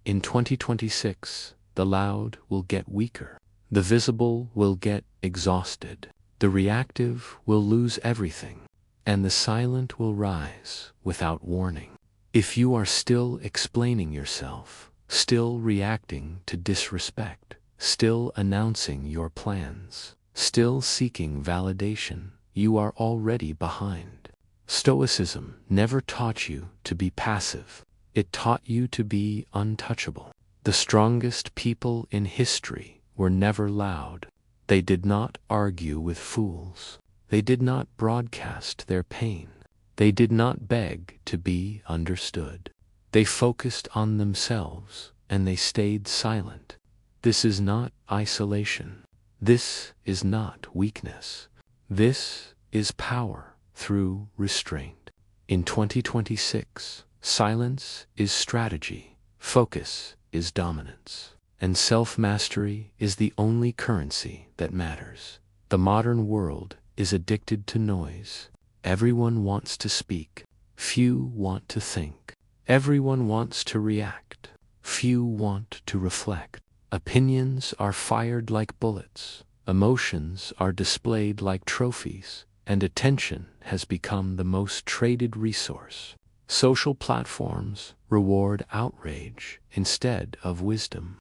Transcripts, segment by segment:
In 2026, the loud will get weaker. The visible will get exhausted. The reactive will lose everything. And the silent will rise without warning. If you are still explaining yourself, still reacting to disrespect, still announcing your plans, still seeking validation, you are already behind. Stoicism never taught you to be passive. It taught you to be untouchable. The strongest people in history were never loud. They did not argue with fools. They did not broadcast their pain. They did not beg to be understood. They focused on themselves, and they stayed silent. This is not isolation. This is not weakness. This is power through restraint. In 2026, silence is strategy, focus is dominance, and self-mastery is the only currency that matters. The modern world is addicted to noise. Everyone wants to speak. Few want to think. Everyone wants to react. Few want to reflect. Opinions are fired like bullets. Emotions are displayed like trophies. And attention has become the most traded resource. Social platforms reward outrage instead of wisdom.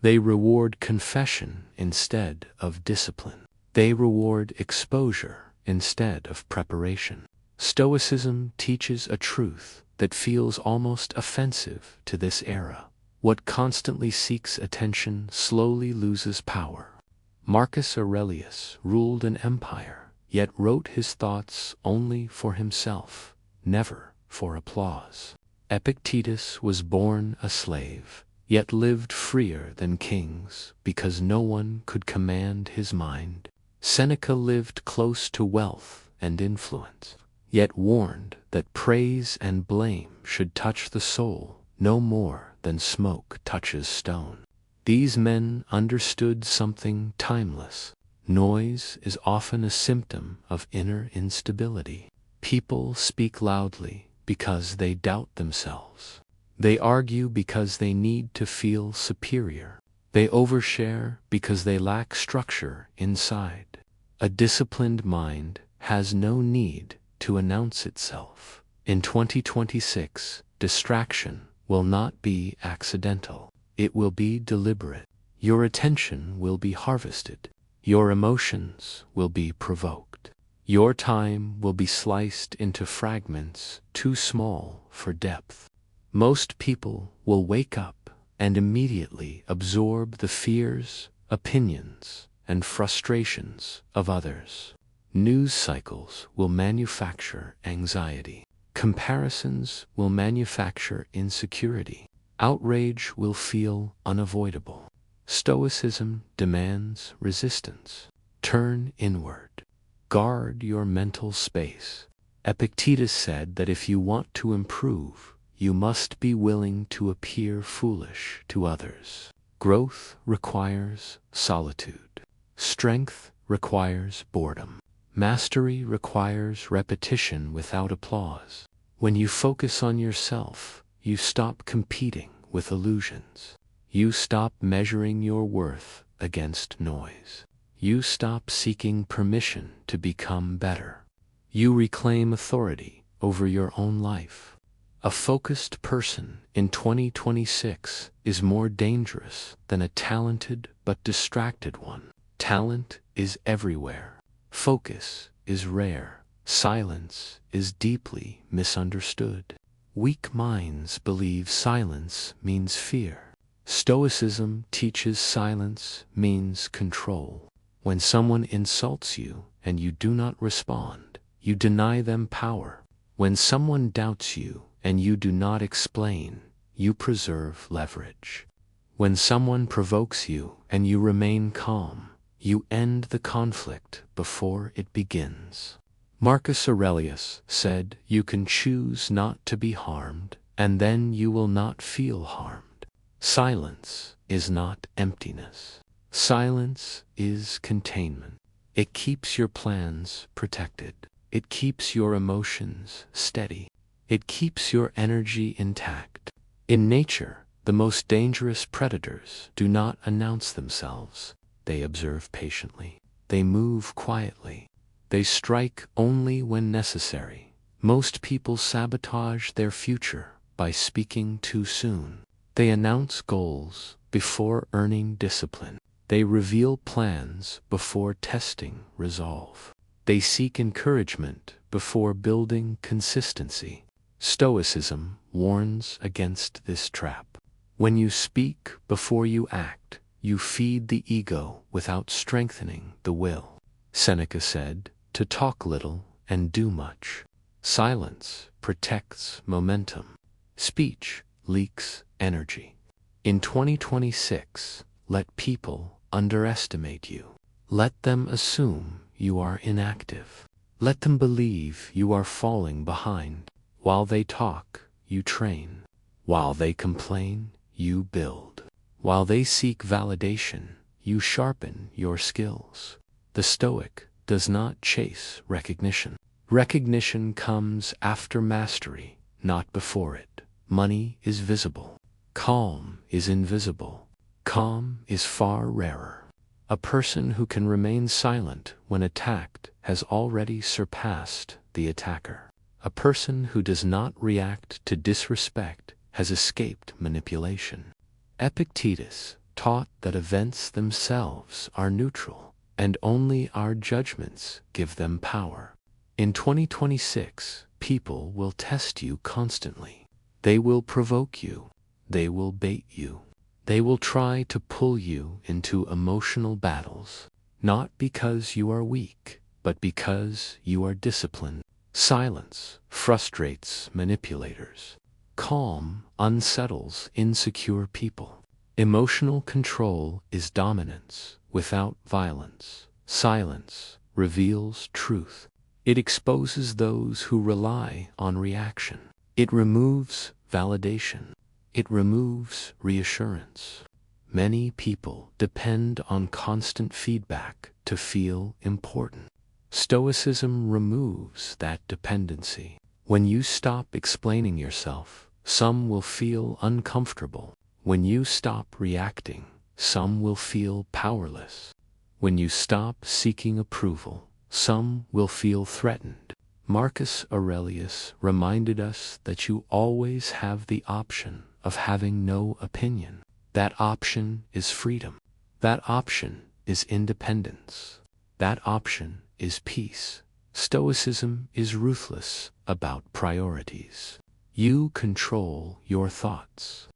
They reward confession instead of discipline. They reward exposure instead of preparation. Stoicism teaches a truth that feels almost offensive to this era. What constantly seeks attention slowly loses power. Marcus Aurelius ruled an empire, yet wrote his thoughts only for himself, never for applause. Epictetus was born a slave, yet lived freer than kings because no one could command his mind. Seneca lived close to wealth and influence, yet warned that praise and blame should touch the soul no more than smoke touches stone. These men understood something timeless. Noise is often a symptom of inner instability. People speak loudly because they doubt themselves. They argue because they need to feel superior. They overshare because they lack structure inside. A disciplined mind has no need to announce itself. In 2026, distraction will not be accidental. It will be deliberate. Your attention will be harvested. Your emotions will be provoked. Your time will be sliced into fragments too small for depth. Most people will wake up and immediately absorb the fears, opinions, and frustrations of others. News cycles will manufacture anxiety. Comparisons will manufacture insecurity. Outrage will feel unavoidable. Stoicism demands resistance. Turn inward. Guard your mental space. Epictetus said that if you want to improve, you must be willing to appear foolish to others. Growth requires solitude. Strength requires boredom. Mastery requires repetition without applause. When you focus on yourself, you stop competing with illusions. You stop measuring your worth against noise. You stop seeking permission to become better. You reclaim authority over your own life. A focused person in 2026 is more dangerous than a talented but distracted one. Talent is everywhere. Focus is rare. Silence is deeply misunderstood. Weak minds believe silence means fear. Stoicism teaches silence means control. When someone insults you and you do not respond, you deny them power. When someone doubts you and you do not explain, you preserve leverage. When someone provokes you and you remain calm, you end the conflict before it begins. Marcus Aurelius said, "You can choose not to be harmed, and then you will not feel harmed." Silence is not emptiness. Silence is containment. It keeps your plans protected. It keeps your emotions steady. It keeps your energy intact. In nature, The most dangerous predators do not announce themselves. They observe patiently. They move quietly. They strike only when necessary. Most people sabotage their future by speaking too soon. They announce goals before earning discipline. They reveal plans before testing resolve. They seek encouragement before building consistency. Stoicism warns against this trap. When you speak before you act, you feed the ego without strengthening the will. Seneca said, "To talk little and do much. Silence protects momentum. Speech leaks energy." In 2026, let people underestimate you. Let them assume you are inactive. Let them believe you are falling behind. While they talk, you train. While they complain, you build. While they seek validation, you sharpen your skills. The Stoic does not chase recognition. Recognition comes after mastery, not before it. Money is visible. Calm is invisible. Calm is far rarer. A person who can remain silent when attacked has already surpassed the attacker. A person who does not react to disrespect has escaped manipulation. Epictetus taught that events themselves are neutral, and only our judgments give them power. In 2026, people will test you constantly. They will provoke you. They will bait you. They will try to pull you into emotional battles, not because you are weak, but because you are disciplined. Silence frustrates manipulators. Calm unsettles insecure people. Emotional control is dominance without violence. Silence reveals truth. It exposes those who rely on reaction. It removes validation. It removes reassurance. Many people depend on constant feedback to feel important. Stoicism removes that dependency. When you stop explaining yourself, some will feel uncomfortable. When you stop reacting, some will feel powerless. When you stop seeking approval, some will feel threatened. Marcus Aurelius reminded us that you always have the option of having no opinion. That option is freedom. That option is independence. That option is peace. Stoicism is ruthless about priorities. You control your thoughts.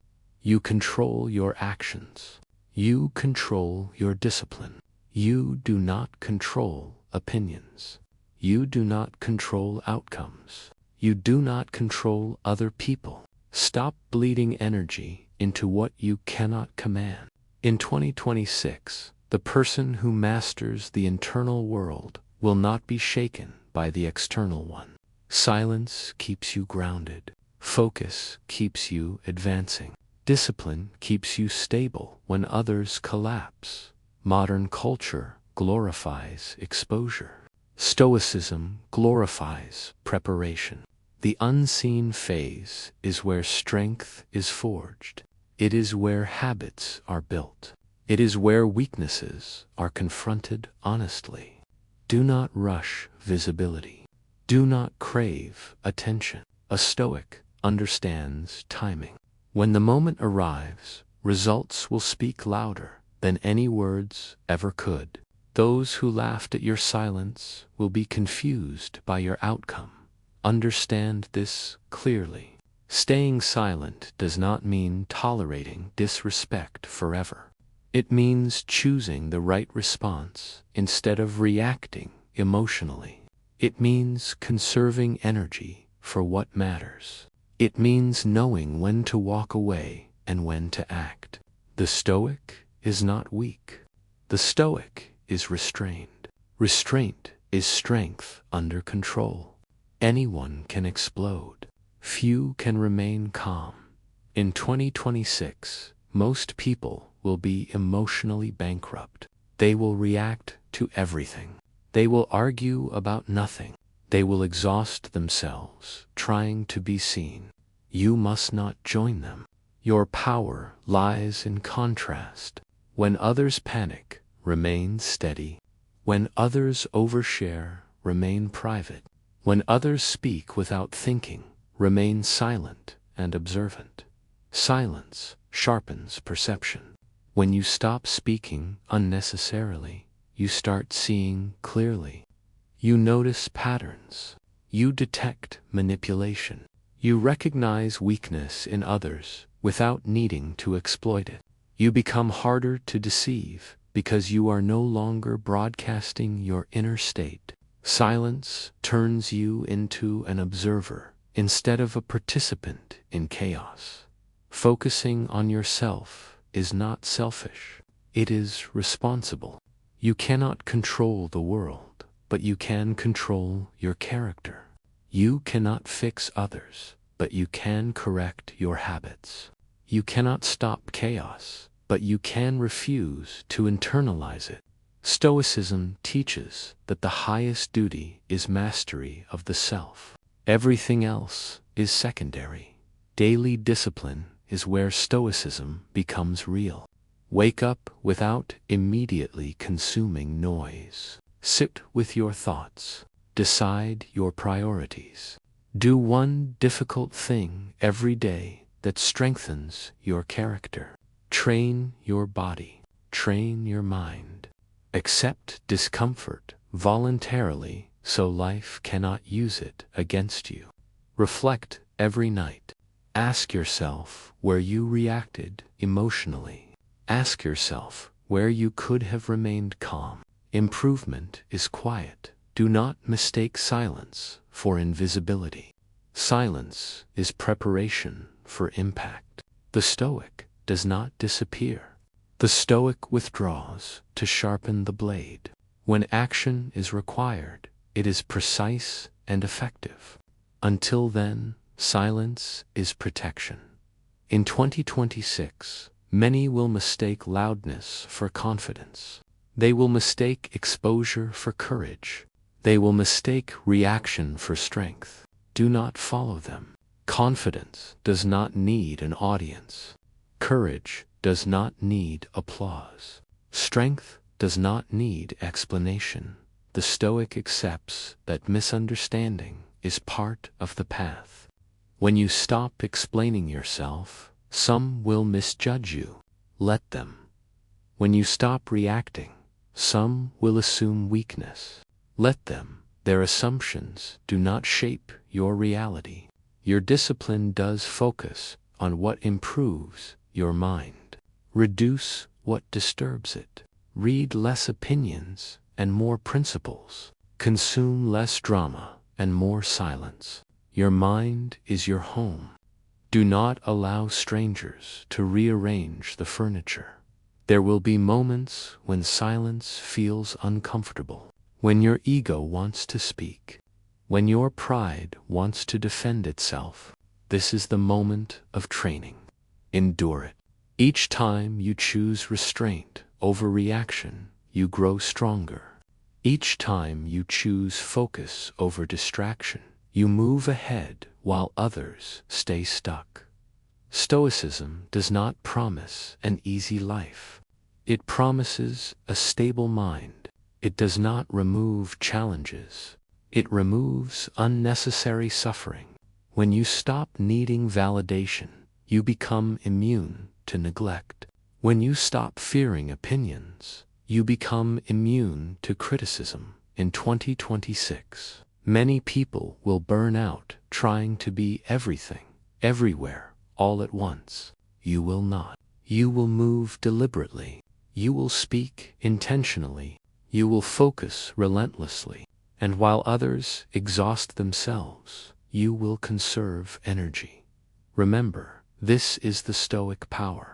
You control your actions. You control your discipline. You do not control opinions. You do not control outcomes. You do not control other people. Stop bleeding energy into what you cannot command. In 2026, the person who masters the internal world will not be shaken by the external one. Silence keeps you grounded. Focus keeps you advancing. Discipline keeps you stable when others collapse. Modern culture glorifies exposure. Stoicism glorifies preparation. The unseen phase is where strength is forged. It is where habits are built. It is where weaknesses are confronted honestly. Do not rush visibility. Do not crave attention. A Stoic understands timing. When the moment arrives, results will speak louder than any words ever could. Those who laughed at your silence will be confused by your outcome. Understand this clearly. Staying silent does not mean tolerating disrespect forever. It means choosing the right response instead of reacting emotionally. It means conserving energy for what matters. It means knowing when to walk away and when to act. The Stoic is not weak. The Stoic is restrained. Restraint is strength under control. Anyone can explode. Few can remain calm. In 2026, most people will be emotionally bankrupt. They will react to everything. They will argue about nothing. They will exhaust themselves trying to be seen. You must not join them. Your power lies in contrast. When others panic, remain steady. When others overshare, remain private. When others speak without thinking, remain silent and observant. Silence sharpens perception. When you stop speaking unnecessarily, you start seeing clearly. You notice patterns. You detect manipulation. You recognize weakness in others without needing to exploit it. You become harder to deceive because you are no longer broadcasting your inner state. Silence turns you into an observer instead of a participant in chaos. Focusing on yourself is not selfish. It is responsible. You cannot control the world, but you can control your character. You cannot fix others, but you can correct your habits. You cannot stop chaos, but you can refuse to internalize it. Stoicism teaches that the highest duty is mastery of the self. Everything else is secondary. Daily discipline is where Stoicism becomes real. Wake up without immediately consuming noise. Sit with your thoughts. Decide your priorities. Do one difficult thing every day that strengthens your character. Train your body. Train your mind. Accept discomfort voluntarily so life cannot use it against you. Reflect every night. Ask yourself where you reacted emotionally. Ask yourself where you could have remained calm. Improvement is quiet. Do not mistake silence for invisibility. Silence is preparation for impact. The Stoic does not disappear. The Stoic withdraws to sharpen the blade. When action is required, it is precise and effective. Until then, silence is protection. In 2026, many will mistake loudness for confidence. They will mistake exposure for courage. They will mistake reaction for strength. Do not follow them. Confidence does not need an audience. Courage does not need applause. Strength does not need explanation. The Stoic accepts that misunderstanding is part of the path. When you stop explaining yourself, some will misjudge you. Let them. When you stop reacting, some will assume weakness. Let them. Their assumptions do not shape your reality. Your discipline does focus on what improves your mind. Reduce what disturbs it. Read less opinions and more principles. Consume less drama and more silence. Your mind is your home. Do not allow strangers to rearrange the furniture. There will be moments when silence feels uncomfortable, when your ego wants to speak, when your pride wants to defend itself. This is the moment of training. Endure it. Each time you choose restraint over reaction, you grow stronger. Each time you choose focus over distraction, you move ahead while others stay stuck. Stoicism does not promise an easy life. It promises a stable mind. It does not remove challenges. It removes unnecessary suffering. When you stop needing validation, you become immune to neglect. When you stop fearing opinions, you become immune to criticism. In 2026, many people will burn out trying to be everything, everywhere, all at once. You will not. You will move deliberately. You will speak intentionally. You will focus relentlessly. And while others exhaust themselves, you will conserve energy. Remember, this is the Stoic power.